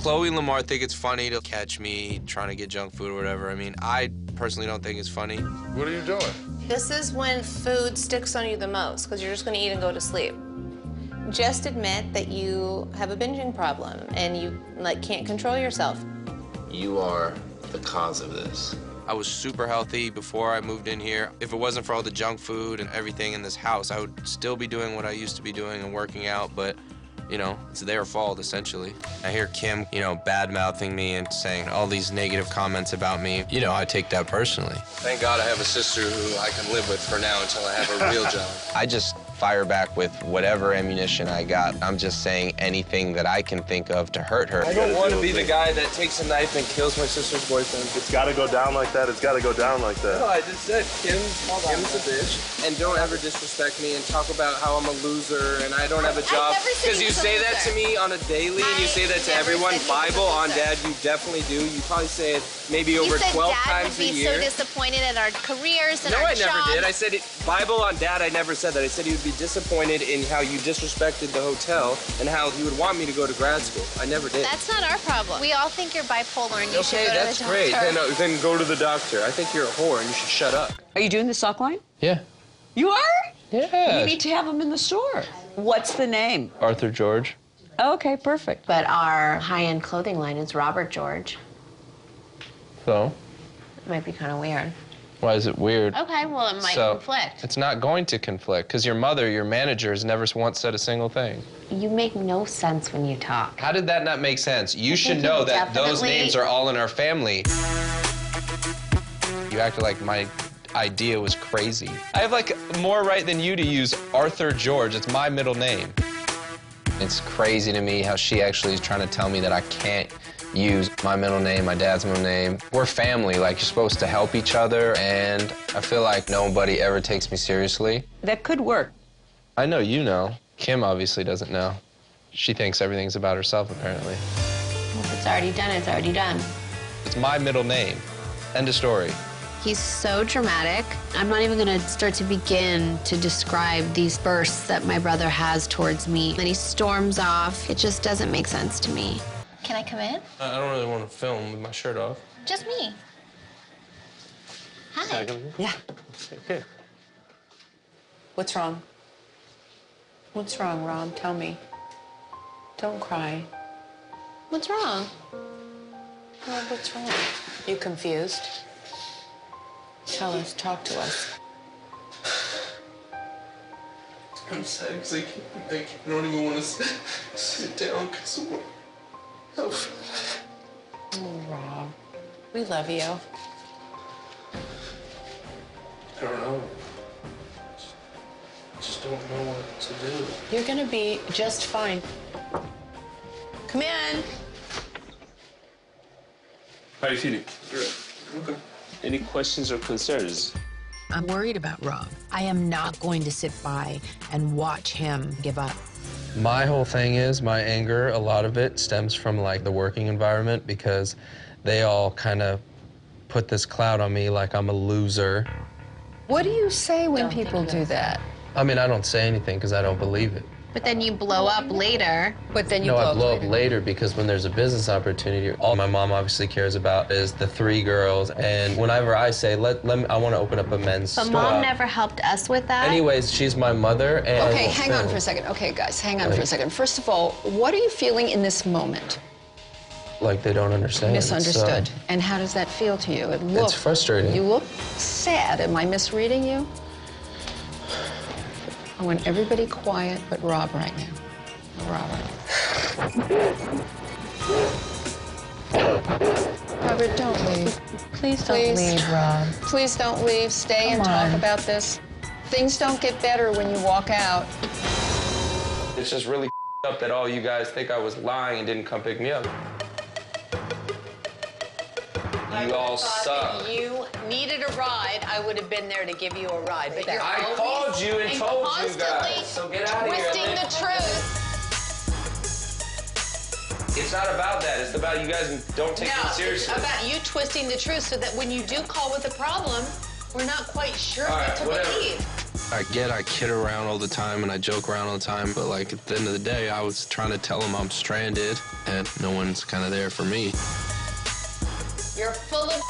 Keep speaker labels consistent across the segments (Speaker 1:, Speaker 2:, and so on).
Speaker 1: Chloe and Lamar think it's funny to catch me trying to get junk food or whatever. I mean, I personally don't think it's funny.
Speaker 2: What are you doing?
Speaker 3: This is when food sticks on you the most, because you're just gonna eat and go to sleep. Just admit that you have a binging problem and you can't control yourself.
Speaker 1: You are the cause of this. I was super healthy before I moved in here. If it wasn't for all the junk food and everything in this house, I would still be doing what I used to be doing and working out, but you know, it's their fault, essentially. I hear Kim, you know, bad-mouthing me and saying all these negative comments about me. You know, I take that personally. Thank God I have a sister who I can live with for now until I have a real job. I just fire back with whatever ammunition I got. I'm just saying anything that I can think of to hurt her. I don't want to be the guy that takes a knife and kills my sister's boyfriend.
Speaker 2: It's got to go down like that. It's got to go down like that.
Speaker 1: No, I just said Kim's a bitch. And don't ever disrespect me and talk about how I'm a loser and I don't have a job. Because you say that to me on a daily and you say that to everyone. Bible on Dad, you definitely do. You probably say it maybe over 12 times a year.
Speaker 4: You said Dad would be so disappointed at our careers and our jobs.
Speaker 1: No, I never did. I said it. Bible on Dad, I never said that. I said he would be disappointed in how you disrespected the hotel and how he would want me to go to grad school. I never did.
Speaker 4: That's not our problem. We all think you're bipolar and you should go to the doctor.
Speaker 1: Okay, that's great. Then go to the doctor. I think you're a whore and you should shut up.
Speaker 5: Are you doing the sock line?
Speaker 1: Yeah.
Speaker 5: You are?
Speaker 1: Yeah.
Speaker 5: You need to have them in the store. What's the name?
Speaker 1: Arthur George.
Speaker 5: Okay, perfect.
Speaker 3: But our high-end clothing line is Robert George.
Speaker 1: So?
Speaker 3: It might be kind of weird.
Speaker 1: Why is it weird?
Speaker 3: Okay, well, it might conflict.
Speaker 1: It's not going to conflict, because your mother, your manager, has never once said a single thing.
Speaker 3: You make no sense when you talk.
Speaker 1: How did that not make sense? You should know that those names are all in our family. You acted like my idea was crazy. I have, like, more right than you to use Arthur George. It's my middle name. It's crazy to me how she actually is trying to tell me that I can't use my middle name, my dad's middle name. We're family, like, you're supposed to help each other, and I feel like nobody ever takes me seriously.
Speaker 5: That could work.
Speaker 1: I know you know. Kim obviously doesn't know. She thinks everything's about herself, apparently.
Speaker 3: Well, if it's already done, it's already done.
Speaker 1: It's my middle name. End of story.
Speaker 4: He's so dramatic. I'm not even gonna start to begin to describe these bursts that my brother has towards me. Then he storms off. It just doesn't make sense to me. Can I come in?
Speaker 1: I don't really want to film with my shirt off.
Speaker 4: Just me. Hi.
Speaker 5: Yeah.
Speaker 1: Okay.
Speaker 5: What's wrong? What's wrong, Rob? Tell me. Don't cry.
Speaker 4: What's wrong?
Speaker 5: Rob, what's wrong? You confused? Tell us. Talk to us.
Speaker 1: I'm sad because I don't even want to sit down because of what...
Speaker 5: Oh, Rob. We love you.
Speaker 1: I don't know. I just don't know what to do.
Speaker 5: You're gonna be just fine. Come in.
Speaker 6: How are you feeling?
Speaker 1: Good. Okay.
Speaker 6: Any questions or concerns?
Speaker 7: I'm worried about Rob. I am not going to sit by and watch him give up.
Speaker 1: My whole thing is, my anger, a lot of it stems from, like, the working environment because they all kind of put this cloud on me like I'm a loser.
Speaker 5: What do you say when people do that?
Speaker 1: I mean, I don't say anything because I don't believe it.
Speaker 4: But then you blow up later.
Speaker 5: But then you
Speaker 1: No, I blow up later because when there's a business opportunity, all my mom obviously cares about is the 3 girls. And whenever I say, I want to open up a men's
Speaker 4: But
Speaker 1: store.
Speaker 4: Mom never helped us with that.
Speaker 1: Anyways, she's my mother, and...
Speaker 5: Okay, hang on for a second. Okay, guys, hang on for a second. First of all, what are you feeling in this moment?
Speaker 1: Like they don't understand.
Speaker 5: Misunderstood.
Speaker 1: So
Speaker 5: And how does that feel to you?
Speaker 1: it's frustrating.
Speaker 5: You look sad. Am I misreading you? I want everybody quiet but Rob right now. Robert, don't leave.
Speaker 7: Please don't leave, Rob.
Speaker 5: Please don't leave. Stay and talk about this. Things don't get better when you walk out.
Speaker 1: It's just really up that all you guys think I was lying and didn't come pick me up. You all suck.
Speaker 5: If you needed a ride, I would have been there to give you a ride. But you're
Speaker 1: I called you and told you guys, so get out of here.
Speaker 5: twisting the truth.
Speaker 1: It's not about that. It's about you guys don't take me seriously.
Speaker 5: It's about you twisting the truth so that when you do call with a problem, we're not quite sure
Speaker 1: All
Speaker 5: what
Speaker 1: right,
Speaker 5: to
Speaker 1: whatever.
Speaker 5: believe.
Speaker 1: I kid around all the time and I joke around all the time, but like at the end of the day, I was trying to tell him I'm stranded and no one's kind of there for me.
Speaker 4: You're full of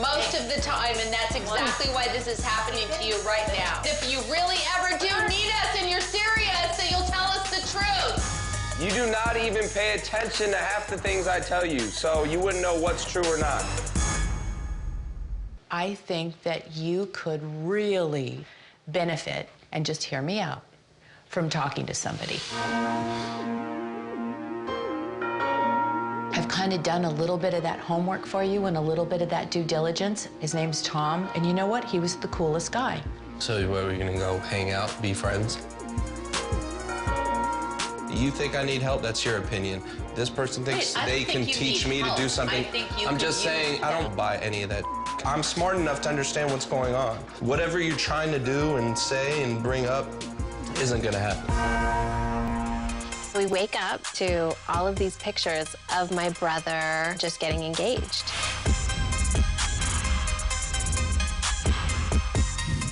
Speaker 4: most of the time, and that's exactly why this is happening to you right now. If you really ever do need us and you're serious, then you'll tell us the truth.
Speaker 8: You do not even pay attention to half the things I tell you, so you wouldn't know what's true or not.
Speaker 7: I think that you could really benefit, and just hear me out, from talking to somebody. I've kind of done a little bit of that homework for you and a little bit of that due diligence. His name's Tom, and you know what? He was the coolest guy.
Speaker 1: So where are we gonna go hang out, be friends? You think I need help? That's your opinion. This person thinks they can teach me to do something. I'm just saying, I don't buy any of that. I'm smart enough to understand what's going on. Whatever you're trying to do and say and bring up isn't gonna happen.
Speaker 4: We wake up to all of these pictures of my brother just getting engaged.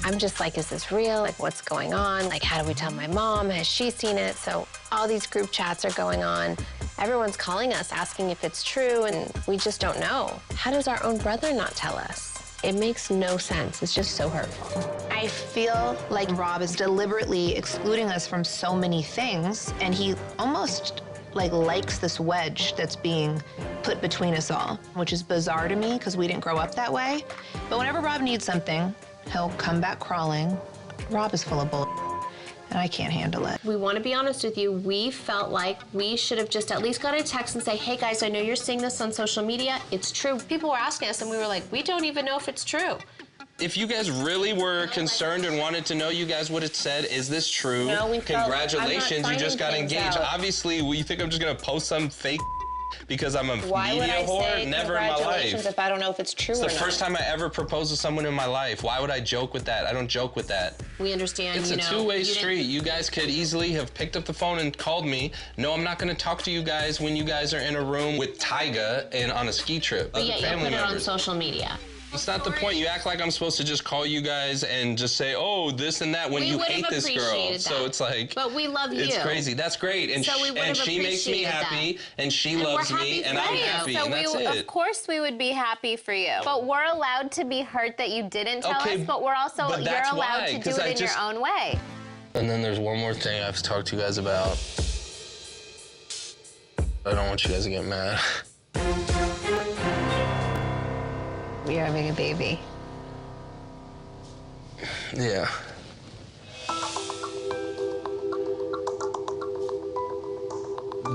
Speaker 4: I'm just like, is this real? Like, what's going on? Like, how do we tell my mom? Has she seen it? So all these group chats are going on. Everyone's calling us, asking if it's true, and we just don't know. How does our own brother not tell us? It makes no sense. It's just so hurtful.
Speaker 3: I feel like Rob is deliberately excluding us from so many things, and he almost likes this wedge that's being put between us all, which is bizarre to me because we didn't grow up that way. But whenever Rob needs something, he'll come back crawling. Rob is full of bull, and I can't handle it.
Speaker 4: We want to be honest with you. We felt like we should have just at least got a text and say, hey guys, I know you're seeing this on social media. It's true. People were asking us and we were like, we don't even know if it's true.
Speaker 1: If you guys really were concerned and wanted to know, you guys would have said, is this true?
Speaker 4: No, we felt like,
Speaker 1: congratulations, you just got engaged. Obviously, you think I'm just gonna post some fake because I'm a
Speaker 3: Why
Speaker 1: media
Speaker 3: would I
Speaker 1: whore?
Speaker 3: say
Speaker 1: Never in my
Speaker 3: congratulations
Speaker 1: life.
Speaker 3: if I don't know if it's true
Speaker 1: It's
Speaker 3: or
Speaker 1: the
Speaker 3: not?
Speaker 1: first time I ever proposed to someone in my life. Why would I joke with that? I don't joke with that.
Speaker 4: We understand,
Speaker 1: It's a two-way street. You guys could easily have picked up the phone and called me. No, I'm not gonna talk to you guys when you guys are in a room with Tyga and on a ski trip.
Speaker 4: But yet you put it on social media.
Speaker 1: It's not the point. You act like I'm supposed to just call you guys and just say, oh, this and that when you hate this girl. So it's like,
Speaker 4: but we love you.
Speaker 1: It's crazy. That's great. And,
Speaker 4: so
Speaker 1: and she makes me happy, and she loves me, and I'm happy, and that's it.
Speaker 9: Of course we would be happy for you. But we're allowed to be hurt that you didn't tell us, but we're also, you're allowed to do it in your own way.
Speaker 1: And then there's one more thing I have to talk to you guys about. I don't want you guys to get mad.
Speaker 4: You're having a baby.
Speaker 1: Yeah.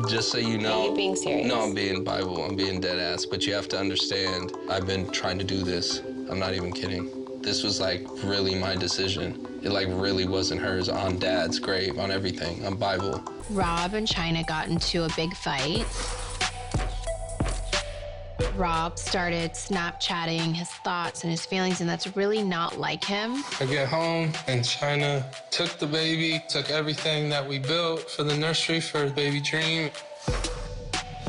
Speaker 1: Just so you know.
Speaker 4: Are you being serious?
Speaker 1: No, I'm being Bible. I'm being dead ass. But you have to understand, I've been trying to do this. I'm not even kidding. This was like really my decision. It like really wasn't hers, on Dad's grave, on everything, on Bible.
Speaker 4: Rob and Chyna got into a big fight. Rob started Snapchatting his thoughts and his feelings, and that's really not like him.
Speaker 1: I get home, and Chyna took the baby, took everything that we built for the nursery for baby Dream.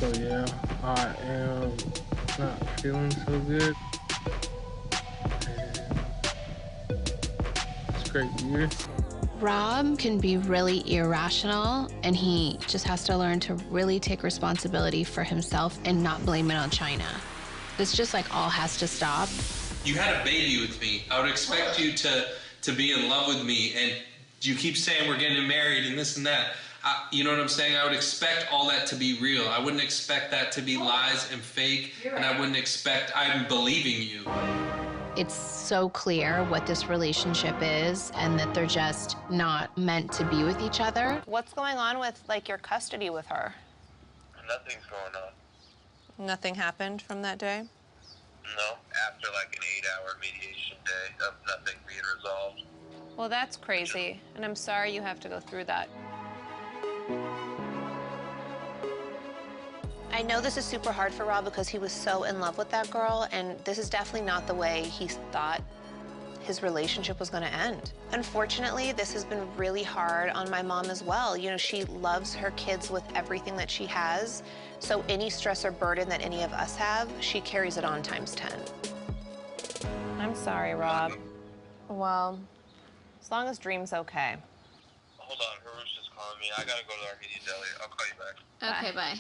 Speaker 10: So yeah, I am not feeling so good. It's a great year.
Speaker 4: Rob can be really irrational, and he just has to learn to really take responsibility for himself and not blame it on Chyna. It's just like all has to stop.
Speaker 1: You had a baby with me. I would expect you to be in love with me, and you keep saying we're getting married and this and that. You know what I'm saying? I would expect all that to be real. I wouldn't expect that to be lies and fake, and I wouldn't expect I'm believing you.
Speaker 4: It's so clear what this relationship is and that they're just not meant to be with each other.
Speaker 3: What's going on with, your custody with her?
Speaker 2: Nothing's going on.
Speaker 3: Nothing happened from that day?
Speaker 2: No, after like an 8-hour mediation day of nothing being resolved.
Speaker 3: Well, that's crazy, and I'm sorry you have to go through that. I know this is super hard for Rob because he was so in love with that girl, and this is definitely not the way he thought his relationship was going to end. Unfortunately, this has been really hard on my mom as well. You know, she loves her kids with everything that she has, so any stress or burden that any of us have, she carries it on times 10. I'm sorry, Rob. Well,
Speaker 5: long as Dream's okay.
Speaker 2: Hold on, Haru's just calling me. I gotta go to Arcadia Deli. I'll call you back.
Speaker 9: Okay, bye.